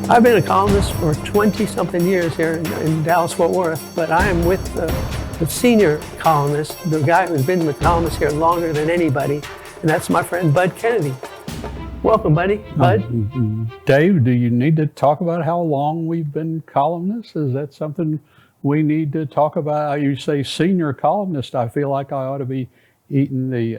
I've been a columnist for 20-something years here in Dallas-Fort Worth, but I am with the senior columnist, the guy who's been with columnists here longer than anybody, and that's my friend Bud Kennedy. Welcome, buddy. Bud? Dave, do you need to talk about how long we've been columnists? Is that something we need to talk about? You say senior columnist. I feel like I ought to be eating the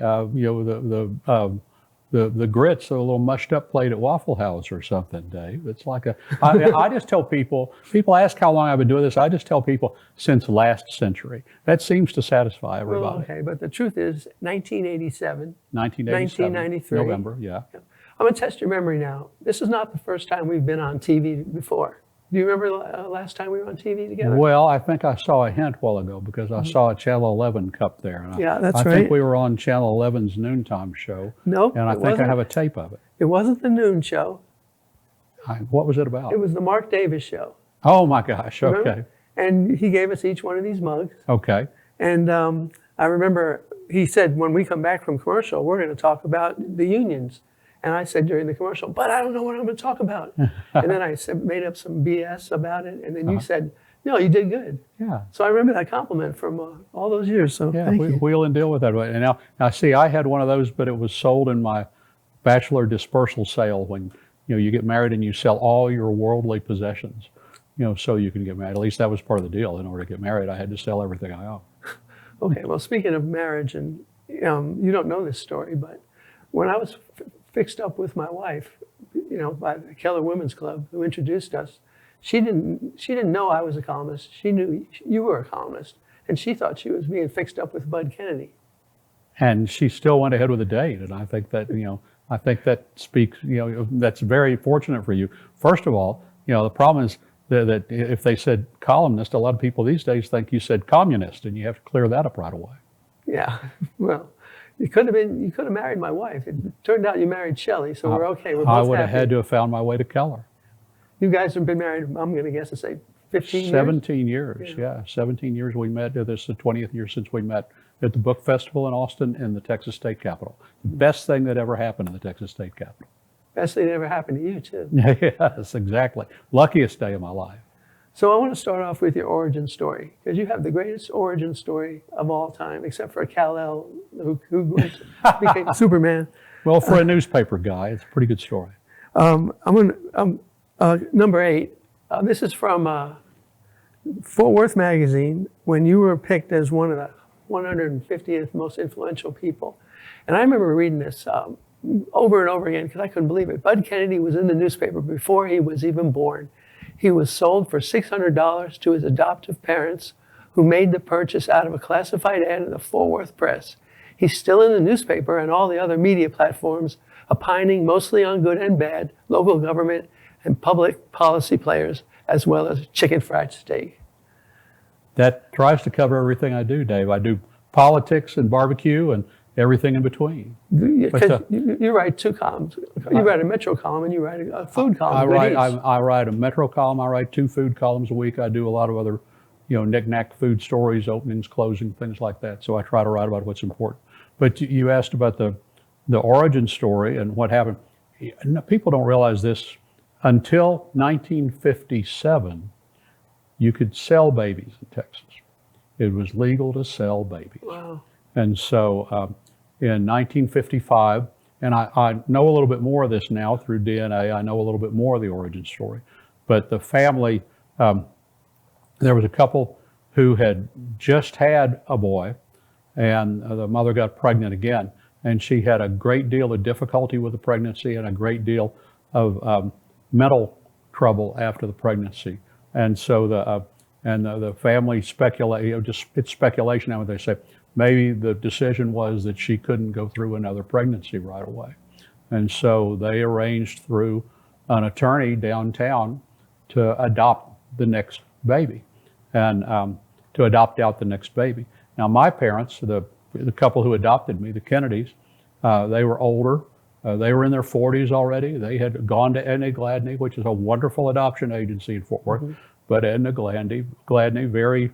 grits, a little mushed up plate at Waffle House or something, Dave. It's like I just tell people ask how long I've been doing this. I just tell people since last century. That seems to satisfy everybody. Well, okay, but the truth is 1987, 1987, 1993. November, yeah. I'm going to test your memory now. This is not the first time we've been on TV before. Do you remember last time we were on TV together? Well, I think I saw a hint a while ago because I saw a Channel 11 cup there. And yeah, that's I right. think we were on Channel 11's noontime show. Nope. And I think I have a tape of it. It wasn't the noon show. What was it about? It was the Mark Davis show. Oh my gosh, okay. Remember? And he gave us each one of these mugs. Okay. And I remember he said, when we come back from commercial, we're going to talk about the unions. And I said during the commercial, but I don't know what I'm going to talk about. And then I made up some BS about it. And then you said, no, you did good. Yeah. So I remember that compliment from all those years. So yeah, thank you. Wheel and deal with that. And now see, I had one of those, but it was sold in my bachelor dispersal sale when you get married and you sell all your worldly possessions, so you can get married. At least that was part of the deal. In order to get married, I had to sell everything I owned. Okay. Well, speaking of marriage, and you don't know this story, but when I was fixed up with my wife, by the Keller Women's Club, who introduced us. She didn't know I was a columnist. She knew you were a columnist, and she thought she was being fixed up with Bud Kennedy. And she still went ahead with the date, and I think that that speaks. That's very fortunate for you. First of all, the problem is that if they said columnist, a lot of people these days think you said communist, and you have to clear that up right away. Yeah, well. You could have married my wife. It turned out you married Shelley, so we're okay. We're both I would have happy. had to have found my way to Keller. You guys have been married, I'm going to guess to say 15 years? 17 years, yeah. 17 years we met. This is the 20th year since we met at the book festival in Austin in the Texas State Capitol. Best thing that ever happened in the Texas State Capitol. Best thing that ever happened to you, too. Yes, exactly. Luckiest day of my life. So I want to start off with your origin story, because you have the greatest origin story of all time, except for Kal-El, who became Superman. Well, for a newspaper guy, it's a pretty good story. Number 8. This is from Fort Worth magazine, when you were picked as one of the 150th most influential people. And I remember reading this over and over again because I couldn't believe it. Bud Kennedy was in the newspaper before he was even born. He was sold for $600 to his adoptive parents, who made the purchase out of a classified ad in the Fort Worth Press. He's still in the newspaper and all the other media platforms, opining mostly on good and bad, local government and public policy players, as well as chicken fried steak. That tries to cover everything I do, Dave. I do politics and barbecue and everything in between. You write 2 columns. You write a Metro column and you write a food column. I write a Metro column. I write 2 food columns a week. I do a lot of other, knick-knack food stories, openings, closing, things like that. So I try to write about what's important. But you asked about the origin story and what happened. People don't realize this. Until 1957, you could sell babies in Texas. It was legal to sell babies. Wow. And so in 1955, and I know a little bit more of this now through DNA, I know a little bit more of the origin story, but the family, there was a couple who had just had a boy, and the mother got pregnant again, and she had a great deal of difficulty with the pregnancy and a great deal of mental trouble after the pregnancy. And so the family speculate, it's speculation now what they say, maybe the decision was that she couldn't go through another pregnancy right away. And so they arranged through an attorney downtown to adopt the next baby and to adopt out the next baby. Now my parents, the couple who adopted me, the Kennedys, they were older. They were in their 40s already. They had gone to Edna Gladney, which is a wonderful adoption agency in Fort Worth. Mm-hmm. But Edna Gladney very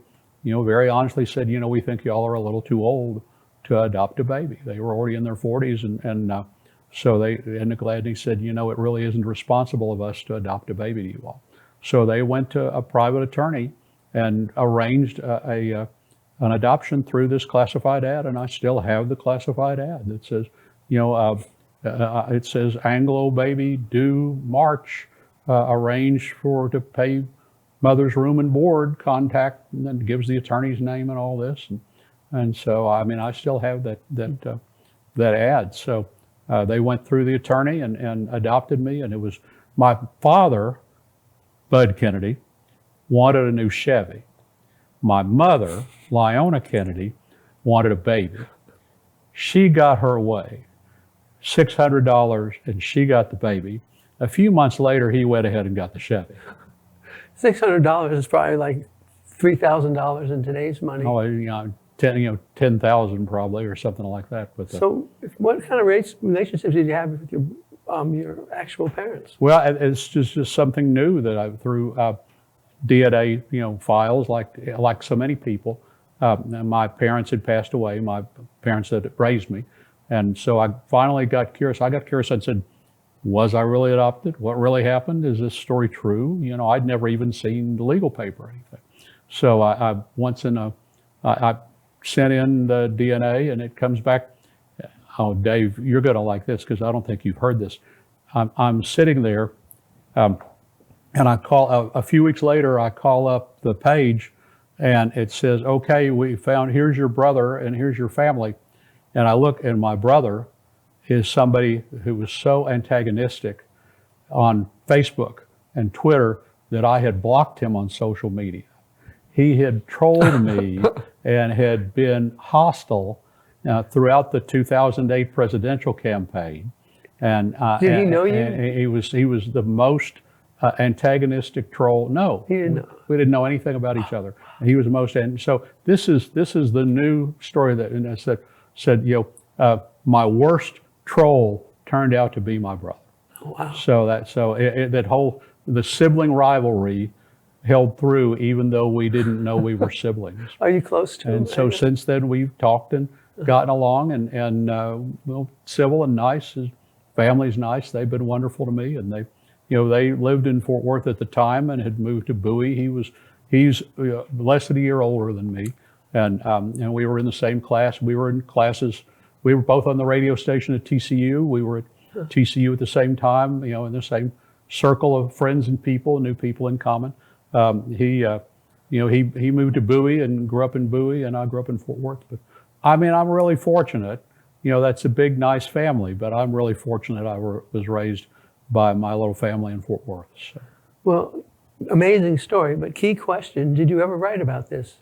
honestly said, we think y'all are a little too old to adopt a baby. They were already in their 40s, and So and Gladney said, you know, it really isn't responsible of us to adopt a baby to you all. So they went to a private attorney and arranged an adoption through this classified ad, and I still have the classified ad that says, you know, it says Anglo baby due March, arranged to pay mother's room and board, contact, and then gives the attorney's name and all this, and so I mean I still have that ad. So they went through the attorney and adopted me, and it was my father, Bud Kennedy, wanted a new Chevy. My mother, Leona Kennedy, wanted a baby. She got her way, $600, and she got the baby. A few months later, he went ahead and got the Chevy. $600 is probably like $3,000 in today's money. Oh, 10,000 probably, or something like that. But so, what kind of relationships did you have with your actual parents? Well, it's just something new that I through DNA, files like so many people. My parents had passed away. My parents that raised me, and so I finally got curious. I got curious and said, was I really adopted? What really happened? Is this story true? I'd never even seen the legal paper or anything. So I sent in the DNA, and it comes back. Oh, Dave, you're going to like this because I don't think you've heard this. I'm sitting there, and I call a few weeks later. I call up the page, and it says, "Okay, we found. Here's your brother, and here's your family." And I look, and my brother is somebody who was so antagonistic on Facebook and Twitter that I had blocked him on social media. He had trolled me and had been hostile throughout the 2008 presidential campaign. And did he know you? And he was the most antagonistic troll. No, he didn't know. We didn't know anything about each other. He was the most. And so this is the new story that said my worst troll turned out to be my brother. Oh, wow. So that whole the sibling rivalry held through, even though we didn't know we were siblings. Are you close to him? And so since then we've talked and gotten along, and civil and nice. His family's nice. They've been wonderful to me, and they lived in Fort Worth at the time and had moved to Bowie. He's less than a year older than me, and we were in the same class. We were in classes. We were both on the radio station at TCU. We were at TCU at the same time, in the same circle of friends and people, new people in common. He moved to Bowie and grew up in Bowie, and I grew up in Fort Worth. But I mean, I'm really fortunate. That's a big, nice family, but I'm really fortunate I was raised by my little family in Fort Worth. So. Well, amazing story, but key question, did you ever write about this?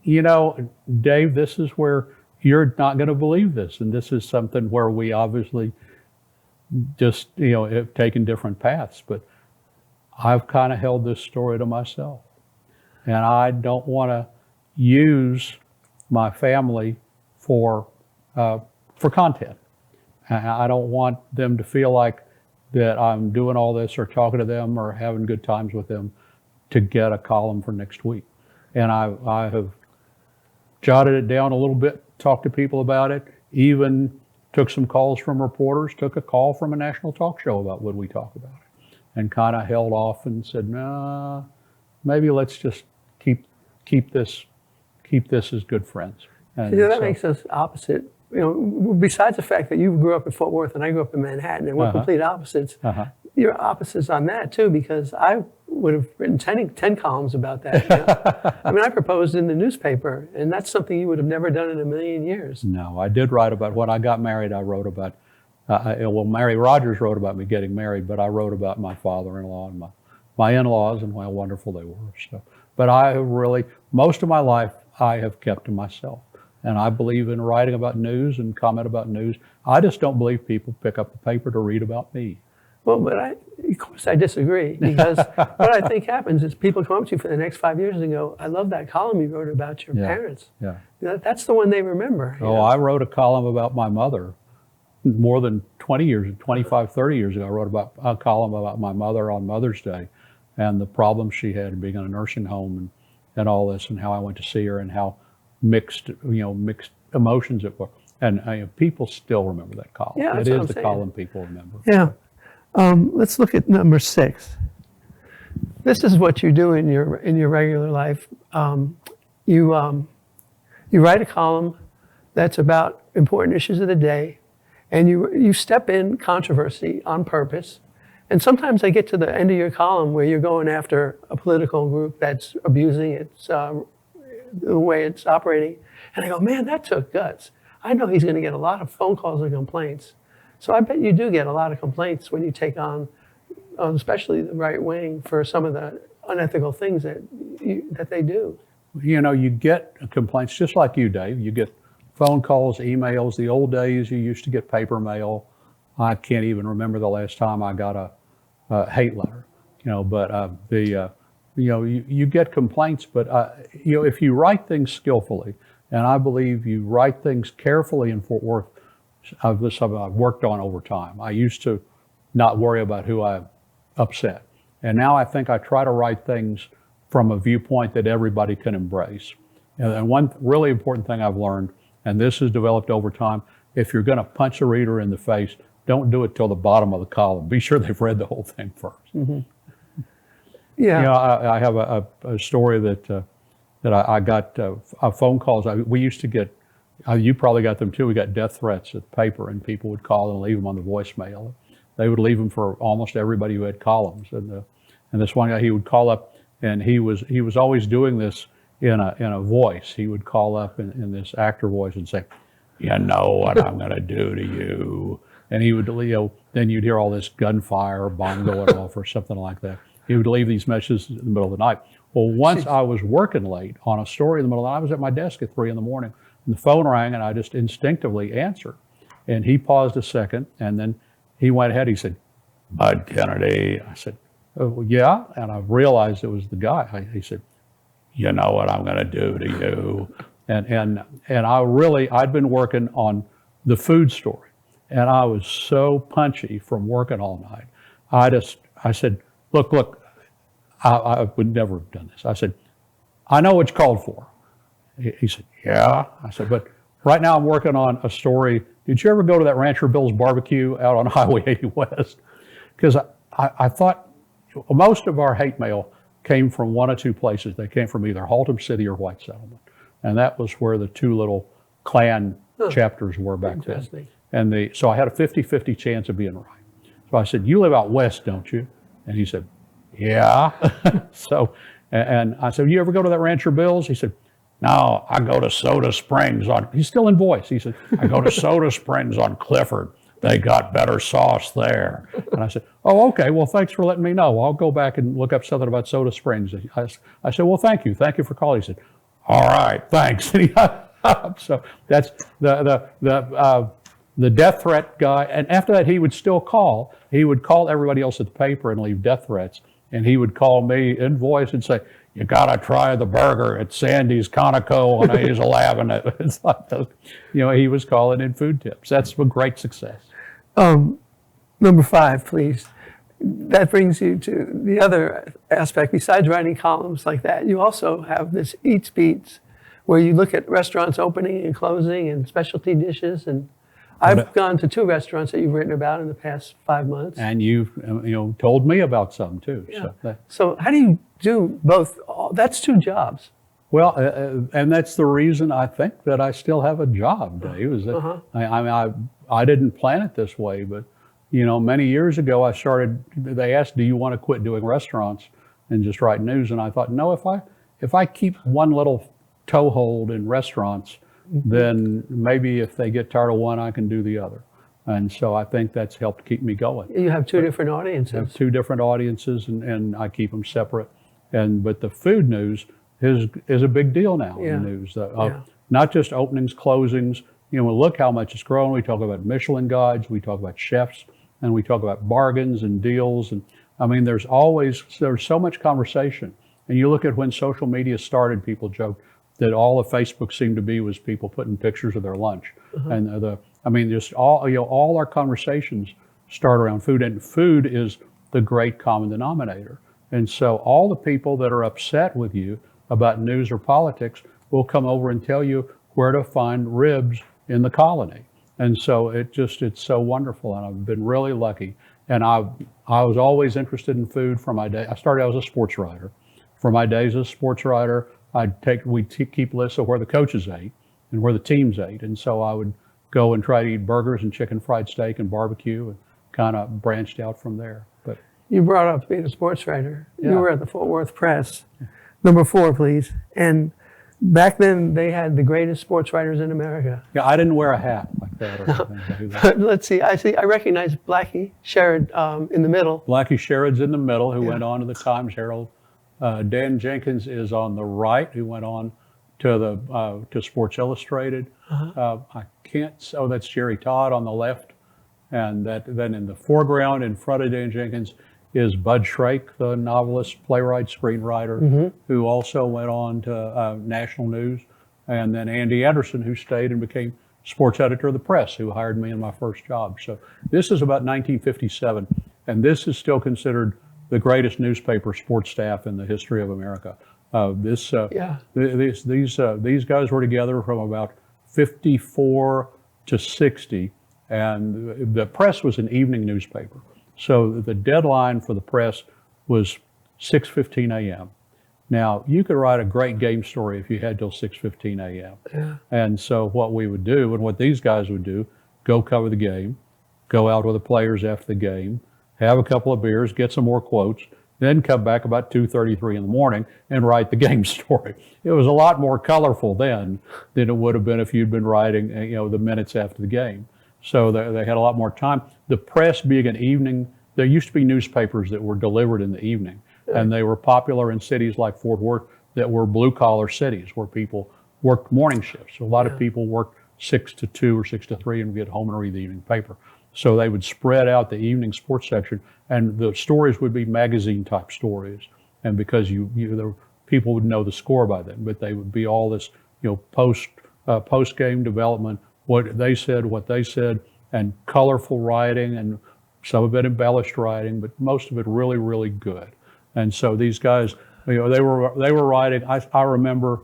Dave, this is where you're not going to believe this. And this is something where we obviously just, have taken different paths. But I've kind of held this story to myself. And I don't want to use my family for content. I don't want them to feel like that I'm doing all this or talking to them or having good times with them to get a column for next week. And I have jotted it down a little bit, talked to people about it, even took some calls from reporters, took a call from a national talk show about would we talk about it, and kind of held off and said, nah, maybe let's just keep this as good friends. And that makes us opposite. Besides the fact that you grew up in Fort Worth and I grew up in Manhattan, and we're complete opposites. You're opposites on that too, because I would have written 10 columns about that. I mean, I proposed in the newspaper, and that's something you would have never done in a million years. No, I did write about, when I got married, I wrote about, Mary Rogers wrote about me getting married, but I wrote about my father-in-law and my in-laws and how wonderful they were. So, but I really, most of my life, I have kept to myself. And I believe in writing about news and comment about news. I just don't believe people pick up the paper to read about me. Well, but of course I disagree, because what I think happens is people come up to you for the next 5 years and go, I love that column you wrote about your parents. Yeah. That's the one they remember. I wrote a column about my mother more than 20 years, 25, 30 years ago. I wrote about a column about my mother on Mother's Day and the problems she had being in a nursing home and all this, and how I went to see her and how mixed emotions it were. And people still remember that column. Yeah, that's it what is I'm the saying. column people remember. Yeah. Let's look at number 6. This is what you do in your regular life. You write a column that's about important issues of the day, and you step in controversy on purpose. And sometimes I get to the end of your column where you're going after a political group that's abusing its the way it's operating, and I go, man, that took guts. I know he's going to get a lot of phone calls and complaints. So I bet you do get a lot of complaints when you take on, especially the right wing, for some of the unethical things that they do. You know, you get complaints just like you, Dave. You get phone calls, emails. The old days, you used to get paper mail. I can't even remember the last time I got a hate letter. You know, but you get complaints. But you know, if you write things skillfully, and I believe you write things carefully in Fort Worth, I've worked on over time. I used to not worry about who I upset, and now I think I try to write things from a viewpoint that everybody can embrace. And one really important thing I've learned, and this has developed over time, if you're going to punch a reader in the face, don't do it till the bottom of the column. Be sure they've read the whole thing first. Mm-hmm. Yeah. You know, I have a story that I got phone calls. We used to get, you probably got them too, we got death threats at the paper, and people would call and leave them on the voicemail. They would leave them for almost everybody who had columns. And this one guy, he would call up, and he was always doing this in a voice. He would call up in this actor voice and say, "You know what I'm going to do to you." And he would, then you'd hear all this gunfire, bomb going off, or something like that. He would leave these messages in the middle of the night. Well, once I was working late on a story in the middle of the night, I was at my desk at 3 a.m, and the phone rang, and I just instinctively answered. And he paused a second, and then he went ahead. He said, "Bud Kennedy." I said, "Oh, yeah." And I realized it was the guy. He said, "You know what I'm going to do to you." And I'd been working on the food story, and I was so punchy from working all night. I said, look, I would never have done this. I said, "I know what you called for." He said, "Yeah." I said, "But right now I'm working on a story. Did you ever go to that Rancher Bill's barbecue out on Highway 80 West?" Because I thought most of our hate mail came from one of two places. They came from either Haltom City or White Settlement. And that was where the two little Klan chapters were back then. And so I had a 50-50 chance of being right. So I said, "You live out west, don't you?" And he said, "Yeah." And I said, "You ever go to that Rancher Bill's?" He said, "No, I go to Soda Springs on," he's still in voice. He said, "I go to Soda Springs on Clifford. They got better sauce there." And I said, "Oh, okay. Well, thanks for letting me know. I'll go back and look up something about Soda Springs." I said, "Well, thank you. Thank you for calling." He said, "All right, thanks." And he hung up. So that's the death threat guy. And after that, he would still call. He would call everybody else at the paper and leave death threats. And he would call me in voice and say, "You got to try the burger at Sandy's Conoco on Hazel Avenue." It's like, he was calling in food tips. That's a great success. Number 5, please. That brings you to the other aspect. Besides writing columns like that, you also have this Eats Beats, where you look at restaurants opening and closing and specialty dishes. And I've gone to 2 restaurants that you've written about in the past 5 months. And you've told me about some too. Yeah. So how do you do both? That's 2 jobs. Well, and that's the reason I think that I still have a job, Dave. Is that I didn't plan it this way, but many years ago I started. They asked, "Do you want to quit doing restaurants and just write news?" And I thought, no, if I keep one little toehold in restaurants, then maybe if they get tired of one, I can do the other. And so I think that's helped keep me going. You have 2 different audiences. I have 2 different audiences, and I keep them separate. But the food news is a big deal now in the news. Not just openings, closings. Look how much it's grown. We talk about Michelin guides, we talk about chefs, and we talk about bargains and deals. And I mean, there's so much conversation. And you look at when social media started, people joked that all of Facebook seemed to be was people putting pictures of their lunch. And just all our conversations start around food, and food is the great common denominator. And so all the people that are upset with you about news or politics will come over and tell you where to find ribs in the colony. And so it's so wonderful, and I've been really lucky. And I was always interested in food from my day. I started out as a sports writer. For my days as a sports writer, we'd keep lists of where the coaches ate and where the teams ate. And so I would go and try to eat burgers and chicken fried steak and barbecue, and kind of branched out from there. But You brought up being a sports writer. Yeah. You were at the Fort Worth Press. Number 4, please. And back then, they had the greatest sports writers in America. yeah, I didn't wear a hat like that or anything to do that. Let's see. I recognize Blackie Sherrod in the middle. Blackie Sherrod's in the middle, who Yeah. went on to the Times Herald. Dan Jenkins is on the right, who went on to to Sports Illustrated. I can't. Oh, that's Jerry Todd on the left, and then in the foreground, in front of Dan Jenkins, is Bud Shrake, the novelist, playwright, screenwriter, who also went on to national news, and then Andy Anderson, who stayed and became sports editor of the Press, who hired me in my first job. So this is about 1957, and this is still considered the greatest newspaper sports staff in the history of America. These guys were together from about 54 to 60, and the Press was an evening newspaper. So the deadline for the Press was 6:15 a.m. Now, you could write a great game story if you had till 6:15 a.m. Yeah. And so what we would do, and what these guys would do, go cover the game, go out with the players after the game, have a couple of beers, get some more quotes, then come back about 2:33 in the morning and write the game story. It was a lot more colorful then than it would have been if you'd been writing, the minutes after the game. So they had a lot more time. The Press being an evening, there used to be newspapers that were delivered in the evening, and they were popular in cities like Fort Worth that were blue-collar cities where people worked morning shifts. So a lot of people worked 6 to 2 or 6 to 3 and would get home and read the evening paper. So they would spread out the evening sports section, and the stories would be magazine-type stories. And because people would know the score by then, but they would be all this, post-game development, what they said, and colorful writing, and some of it embellished writing, but most of it really, really good. And so these guys, they were writing. I remember,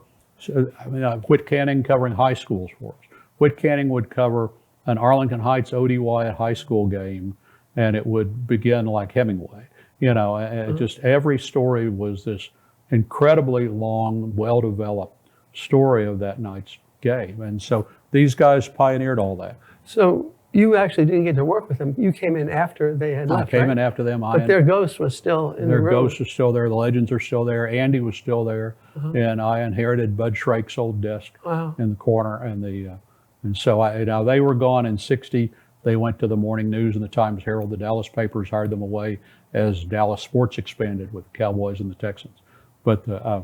Whit Canning covering high schools for us. Whit Canning would cover an Arlington Heights ODY high school game, and it would begin like Hemingway. Just every story was this incredibly long, well-developed story of that night's game. And so these guys pioneered all that. So you actually didn't get to work with them. You came in after they had left, I came right? in after them. But their ghost was still in the room. Their ghosts are still there. The legends are still there. Andy was still there, and I inherited Bud Shrake's old desk in the corner. And so now they were gone in '60. They went to the Morning News and the Times Herald. The Dallas papers hired them away as Dallas sports expanded with the Cowboys and the Texans. But I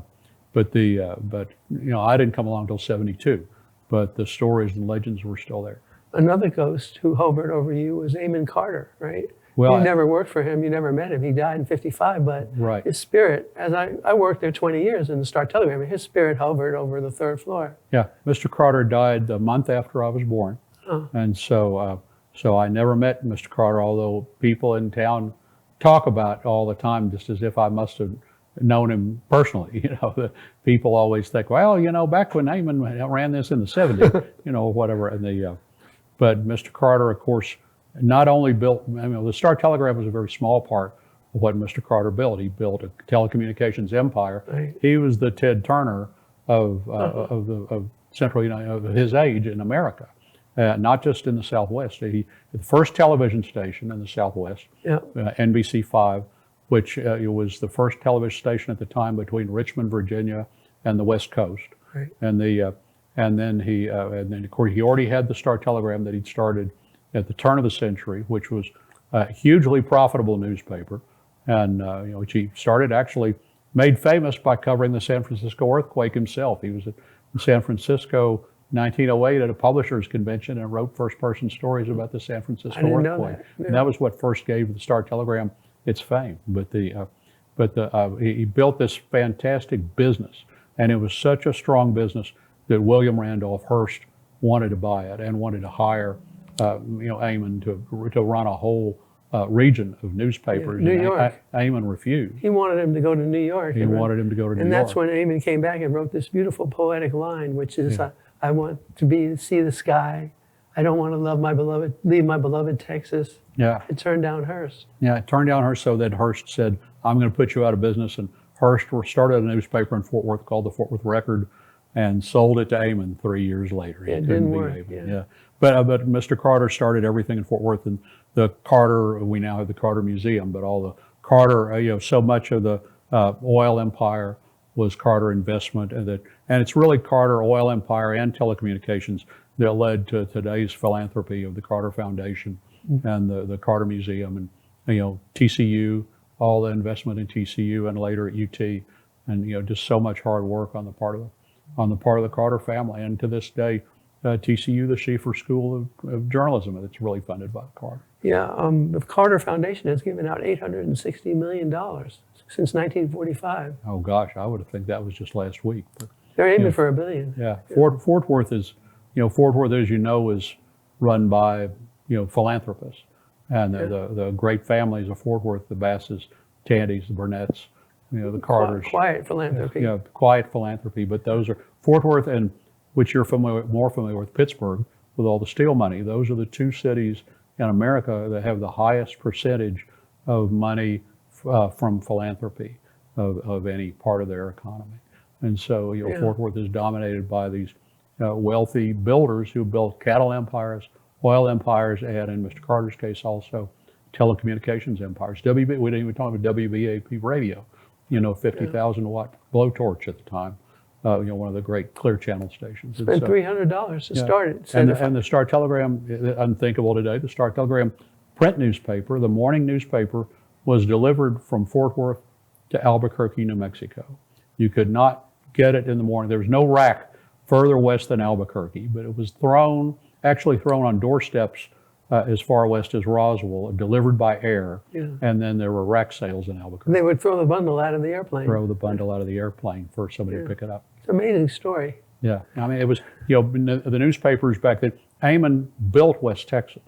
didn't come along until '72. But the stories and legends were still there. Another ghost who hovered over you was Amon Carter, right? Well, you never worked for him. You never met him. He died in '55, but Right. his spirit, as I worked there 20 years in the Star-Telegram, his spirit hovered over the 3rd floor. Yeah, Mr. Carter died the month after I was born, and so I never met Mr. Carter. Although people in town talk about all the time, just as if I must have known him personally. The people always think, well, back when Amon ran this in the '70s, whatever. And but Mr. Carter, of course, not only built. The Star-Telegram was a very small part of what Mr. Carter built. He built a telecommunications empire. Right. He was the Ted Turner of Central of his age in America, not just in the Southwest. The first television station in the Southwest, NBC5, which was the first television station at the time between Richmond, Virginia, and the West Coast. Right. And then of course he already had the Star-Telegram that he'd started at the turn of the century, which was a hugely profitable newspaper, and which he started actually made famous by covering the San Francisco earthquake himself. He was in San Francisco 1908 at a publishers convention and wrote first-person stories about the San Francisco didn't know earthquake. that. Yeah. And that was what first gave the Star-Telegram its fame. But he built this fantastic business, and it was such a strong business that William Randolph Hearst wanted to buy it and wanted to hire Amon to run a whole region of newspapers. New York. Amon refused. He wanted him to go to New York. He wanted him to go to New York. And that's when Amon came back and wrote this beautiful poetic line, which is, I want to see the sky. I don't want to leave my beloved Texas. Yeah. It turned down Hearst. Yeah, it turned down Hearst, so that Hearst said, I'm going to put you out of business. And Hearst started a newspaper in Fort Worth called the Fort Worth Record and sold it to Amon 3 years later. Yeah, it didn't work. Yeah. But Mr. Carter started everything in Fort Worth, and the Carter, we now have the Carter Museum, but all the Carter, so much of the oil empire was Carter investment, and it's really Carter oil empire and telecommunications that led to today's philanthropy of the Carter Foundation and the Carter Museum, and TCU, all the investment in TCU and later at UT, and just so much hard work on the part of the Carter family, and to this day, TCU, the Schieffer School of Journalism, that's really funded by the Carter. Yeah, the Carter Foundation has given out $860 million since 1945. Oh gosh, I would think that was just last week. But, They're aiming for $1 billion. Yeah, Fort Worth is, Fort Worth, as you know, is run by philanthropists, and the great families of Fort Worth, the Basses, Tandys, the Burnett's, the Carters. Quiet philanthropy. Yeah, quiet philanthropy. But those are Fort Worth, and which you're more familiar with, Pittsburgh, with all the steel money. Those are the two cities in America that have the highest percentage of money from philanthropy of any part of their economy. And so, Fort Worth is dominated by these wealthy builders who built cattle empires, oil empires, and in Mr. Carter's case also telecommunications empires. We didn't even talk about WBAP radio, 50,000 watt blowtorch at the time. One of the great Clear Channel stations. Spent $300 to start it. And the Star Telegram, unthinkable today, the Star Telegram print newspaper, the morning newspaper, was delivered from Fort Worth to Albuquerque, New Mexico. You could not get it in the morning. There was no rack further west than Albuquerque, but it was actually thrown on doorsteps as far west as Roswell, delivered by air, and then there were rack sales in Albuquerque. They would throw the bundle out of the airplane. Throw the bundle out of the airplane for somebody to pick it up. It's an amazing story. Yeah, I mean, it was, the newspapers back then, Amon built West Texas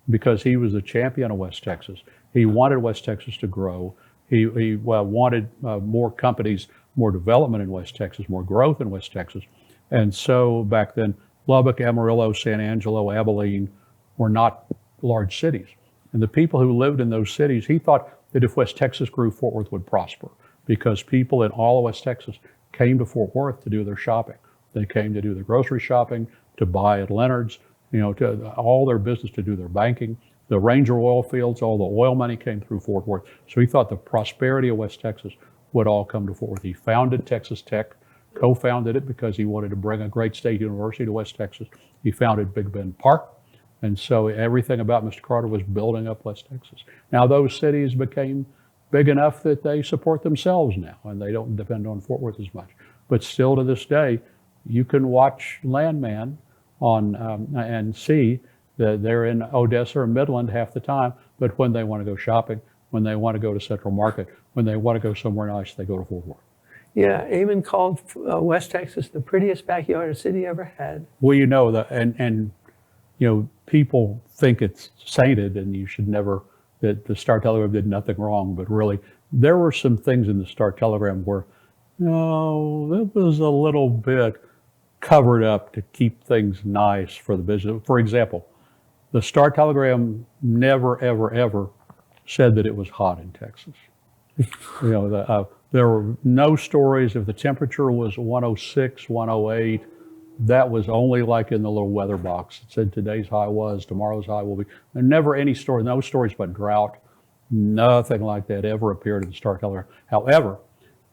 because he was a champion of West Texas. He wanted West Texas to grow. He wanted more companies, more development in West Texas, more growth in West Texas. And so back then, Lubbock, Amarillo, San Angelo, Abilene were not large cities. And the people who lived in those cities, he thought that if West Texas grew, Fort Worth would prosper, because people in all of West Texas came to Fort Worth to do their shopping. They came to do their grocery shopping, to buy at Leonard's, to all their business, to do their banking. The Ranger oil fields, all the oil money came through Fort Worth. So he thought the prosperity of West Texas would all come to Fort Worth. He founded Texas Tech, co-founded it because he wanted to bring a great state university to West Texas. He founded Big Bend Park. And so everything about Mr. Carter was building up West Texas. Now those cities became big enough that they support themselves now, and they don't depend on Fort Worth as much. But still to this day, you can watch Landman on and see that they're in Odessa or Midland half the time, but when they want to go shopping, when they want to go to Central Market, when they want to go somewhere nice, they go to Fort Worth. Yeah, Amon called West Texas the prettiest backyard a city ever had. Well, and people think it's sainted and you should never, that the Star Telegram did nothing wrong, but really there were some things in the Star Telegram where, it was a little bit covered up to keep things nice for the business. For example, the Star Telegram never, ever, ever said that it was hot in Texas. There were no stories if the temperature was 106, 108. That was only like in the little weather box. It said today's high was, tomorrow's high will be. There never any story, no stories about drought. Nothing like that ever appeared in the Star Telegram. However,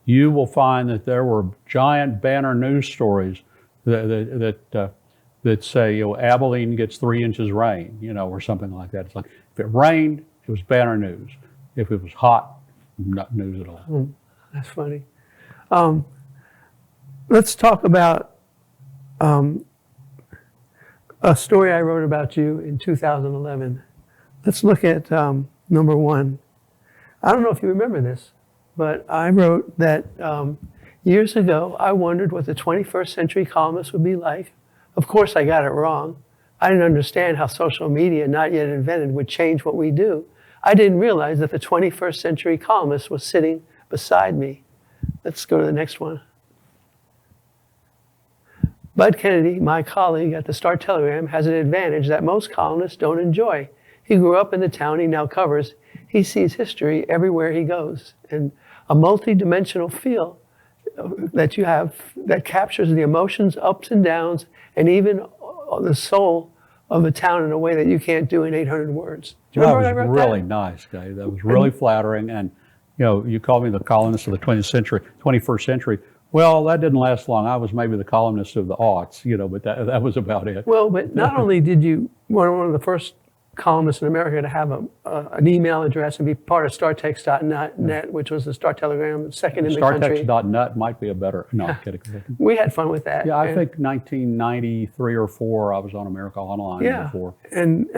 you will find that there were giant banner news stories that say, Abilene gets 3 inches rain, or something like that. It's like, if it rained, it was banner news. If it was hot, not news at all. That's funny. Let's talk about a story I wrote about you in 2011. Let's look at number 1. I don't know if you remember this, but I wrote that years ago, I wondered what the 21st century columnist would be like. Of course, I got it wrong. I didn't understand how social media, not yet invented, would change what we do. I didn't realize that the 21st century columnist was sitting beside me. Let's go to the next one. Bud Kennedy, my colleague at the Star-Telegram, has an advantage that most columnists don't enjoy. He grew up in the town he now covers. He sees history everywhere he goes, and a multi-dimensional feel that you have that captures the emotions, ups and downs, and even the soul of a town in a way that you can't do in 800 words. Do you remember That when I was wrote really nice, Dave. That was really flattering. And, you called me the columnist of the 21st century. Well, that didn't last long. I was maybe the columnist of the aughts, but that was about it. Well, but not only did you one of the first columnists in America to have an email address and be part of StarText.net, which was the Star Telegram, second in the country. StarText.net might be a better. No, I'm kidding. We had fun with that. Yeah, I think 1993 or 4, I was on America Online before. And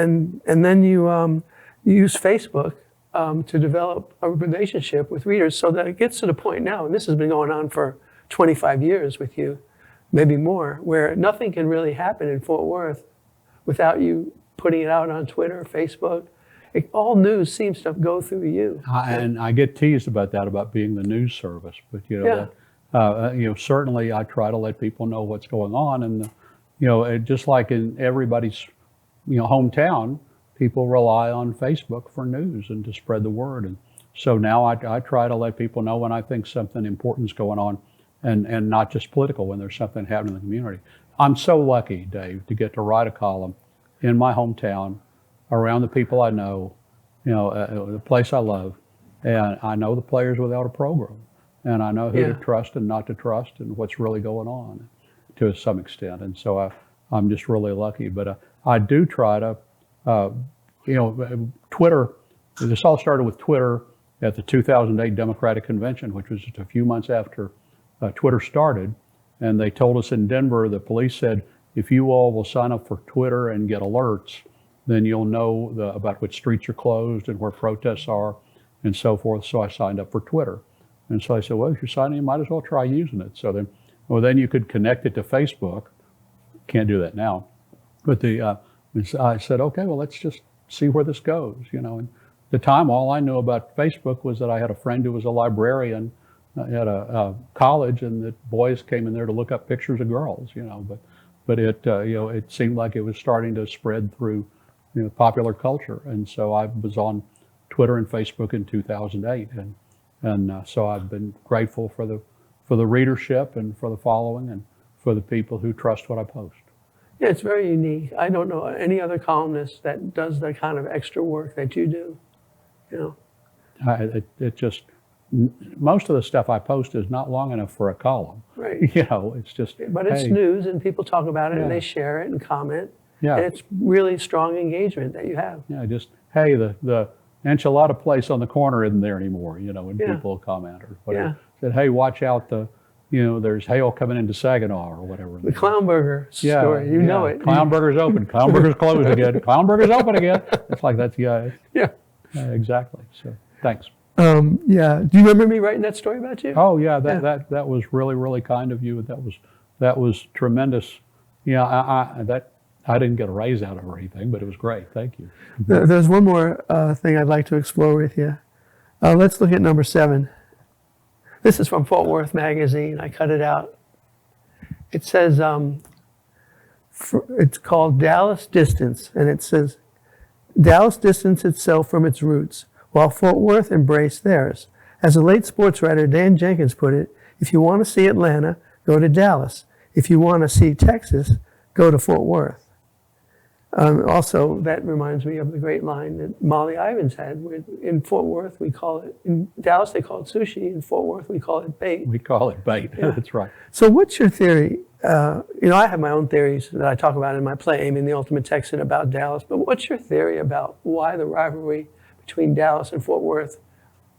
then you use Facebook to develop a relationship with readers, so that it gets to the point now, and this has been going on for 25 years with you, maybe more, where nothing can really happen in Fort Worth without you putting it out on Twitter or Facebook. All news seems to go through you. And I get teased about that, about being the news service. But certainly I try to let people know what's going on, and just like in everybody's hometown, people rely on Facebook for news and to spread the word. And so now I try to let people know when I think something important is going on, and not just political, when there's something happening in the community. I'm so lucky, Dave, to get to write a column in my hometown, around the people I know, the place I love, and I know the players without a program, and I know who to trust and not to trust, and what's really going on, to some extent. And so I'm just really lucky. But I do try to, Twitter. This all started with Twitter at the 2008 Democratic Convention, which was just a few months after Twitter started, and they told us in Denver, the police said, if you all will sign up for Twitter and get alerts, then you'll know about which streets are closed and where protests are and so forth. So I signed up for Twitter. And so I said, well, if you're signing, you might as well try using it. So then you could connect it to Facebook. Can't do that now. But I said, okay, well, let's just see where this goes. And at the time, all I knew about Facebook was that I had a friend who was a librarian at a college, and that boys came in there to look up pictures of girls, But it seemed like it was starting to spread through, popular culture, and so I was on Twitter and Facebook in 2008, and so I've been grateful for the readership and for the following and for the people who trust what I post. Yeah, it's very unique. I don't know any other columnist that does the kind of extra work that you do. Most of the stuff I post is not long enough for a column. Right. It's just. But it's news, and people talk about it, and they share it and comment. Yeah. And it's really strong engagement that you have. Yeah, just, hey, the enchilada place on the corner isn't there anymore, when people comment or whatever. Said, hey, watch out, there's hail coming into Saginaw or whatever. The Clown Burger story, you know it. Clown Burger's open. Clown Burger's closed again. Clown Burger's open again. It's like that's, Yeah. Exactly. So, thanks. Do you remember me writing that story about you? Oh yeah, that was really, really kind of you. That was tremendous. I didn't get a raise out of it or anything, but it was great. Thank you. There's one more thing I'd like to explore with you. Let's look at number 7. This is from Fort Worth Magazine. I cut it out. It says, it's called Dallas Distance, and it says, Dallas distanced itself from its roots, while Fort Worth embraced theirs. As the late sports writer Dan Jenkins put it, if you want to see Atlanta, go to Dallas. If you want to see Texas, go to Fort Worth. Also, that reminds me of the great line that Molly Ivins had. In Fort Worth, we call it, in Dallas they call it sushi. In Fort Worth, we call it bait. We call it bait, that's right. So what's your theory? I have my own theories that I talk about in my play, Amy and the Ultimate Texan, about Dallas. But what's your theory about why the rivalry between Dallas and Fort Worth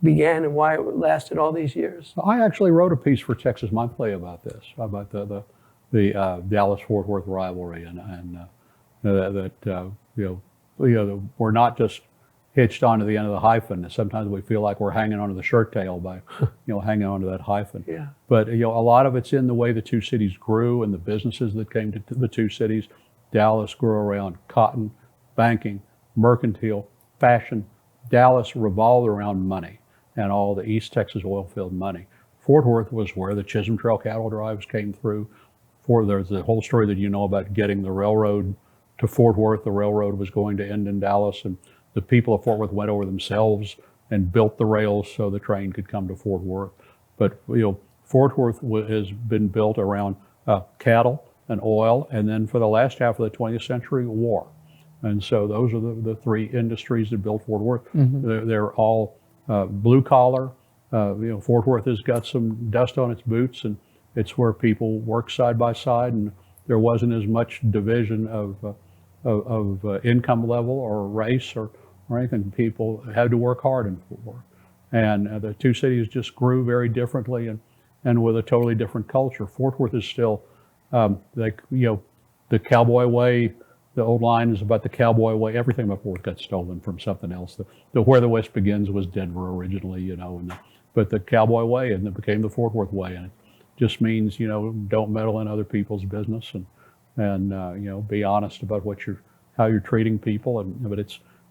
began and why it lasted all these years? I actually wrote a piece for Texas Monthly about this, about the Dallas-Fort Worth rivalry, and that we're not just hitched onto the end of the hyphen. Sometimes we feel like we're hanging onto the shirt tail by, hanging onto that hyphen. Yeah. But a lot of it's in the way the two cities grew and the businesses that came to the two cities. Dallas grew around cotton, banking, mercantile, fashion. Dallas revolved around money and all the East Texas oil field money. Fort Worth was where the Chisholm Trail cattle drives came through. there's the whole story that you know about getting the railroad to Fort Worth. The railroad was going to end in Dallas, and the people of Fort Worth went over themselves and built the rails so the train could come to Fort Worth. But Fort Worth has been built around cattle and oil, and then for the last half of the 20th century, war. And so those are the three industries that built Fort Worth. They're all blue collar. Fort Worth has got some dust on its boots, and it's where people work side by side, and there wasn't as much division of income level or race or anything. People had to work hard in Fort Worth. And the two cities just grew very differently and with a totally different culture. Fort Worth is still, the cowboy way. The old line is about the cowboy way. Everything about Fort Worth got stolen from something else. The Where the West Begins was Denver originally, but the cowboy way, and it became the Fort Worth way. And it just means, don't meddle in other people's business and be honest about how you're treating people. But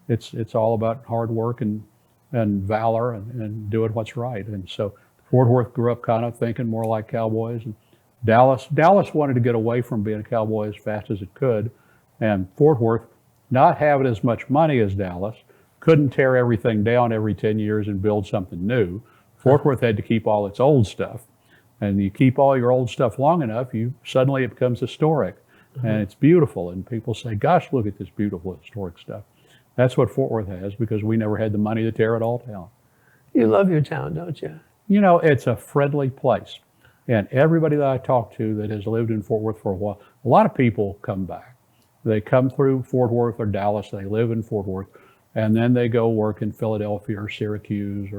it's all about hard work and valor and doing what's right. And so Fort Worth grew up kind of thinking more like cowboys. And Dallas wanted to get away from being a cowboy as fast as it could. And Fort Worth, not having as much money as Dallas, couldn't tear everything down every 10 years and build something new. Fort Worth had to keep all its old stuff. And you keep all your old stuff long enough, suddenly it becomes historic. And it's beautiful. And people say, gosh, look at this beautiful historic stuff. That's what Fort Worth has, because we never had the money to tear it all down. You love your town, don't you? It's a friendly place. And everybody that I talk to that has lived in Fort Worth for a while, a lot of people come back. They come through Fort Worth or Dallas, they live in Fort Worth, and then they go work in Philadelphia or Syracuse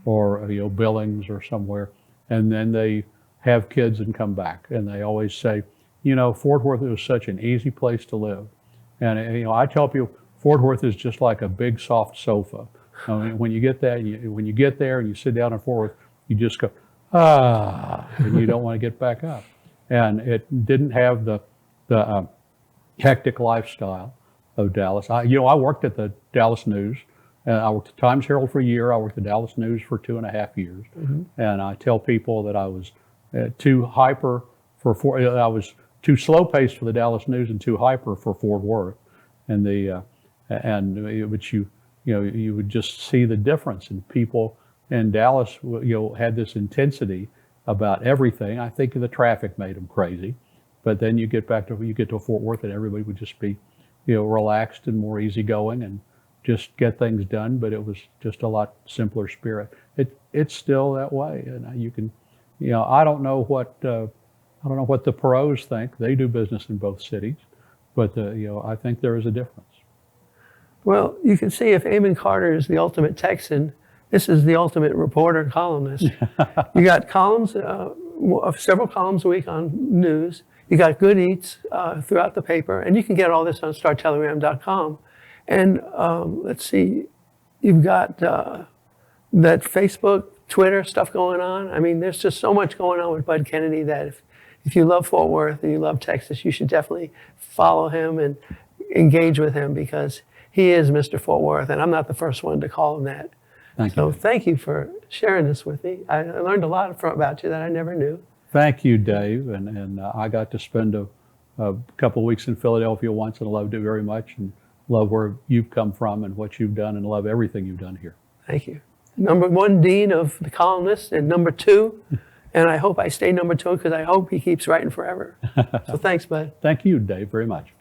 or Billings or somewhere, and then they have kids and come back. And they always say, Fort Worth is such an easy place to live. And I tell people, Fort Worth is just like a big soft sofa. I mean, when you get there and you sit down in Fort Worth, you just go, and you don't want to get back up. And it didn't have the hectic lifestyle of Dallas. I worked at the Dallas News, and I worked at Times Herald for a year. I worked at the Dallas News for 2.5 years. And I tell people that I was too hyper I was too slow paced for the Dallas News and too hyper for Fort Worth. And but you would just see the difference in people. And Dallas, had this intensity about everything. I think the traffic made them crazy. But then you get to Fort Worth, and everybody would just be, relaxed and more easygoing and just get things done. But it was just a lot simpler spirit. It's still that way, and you can, I don't know what the Perot's think. They do business in both cities, but I think there is a difference. Well, you can see if Amon Carter is the ultimate Texan, this is the ultimate reporter columnist. You got columns, several columns a week on news. You got good eats throughout the paper, and you can get all this on StarTelegram.com. And let's see, you've got that Facebook, Twitter stuff going on. I mean, there's just so much going on with Bud Kennedy that if you love Fort Worth and you love Texas, you should definitely follow him and engage with him, because he is Mr. Fort Worth, and I'm not the first one to call him that. Thank you for sharing this with me. I learned a lot about you that I never knew. Thank you, Dave. And I got to spend a couple of weeks in Philadelphia once, and I loved it very much, and love where you've come from and what you've done, and love everything you've done here. Thank you. Number 1 dean of the columnist, and number 2, and I hope I stay number 2 because I hope he keeps writing forever. So thanks, Bud. Thank you, Dave, very much.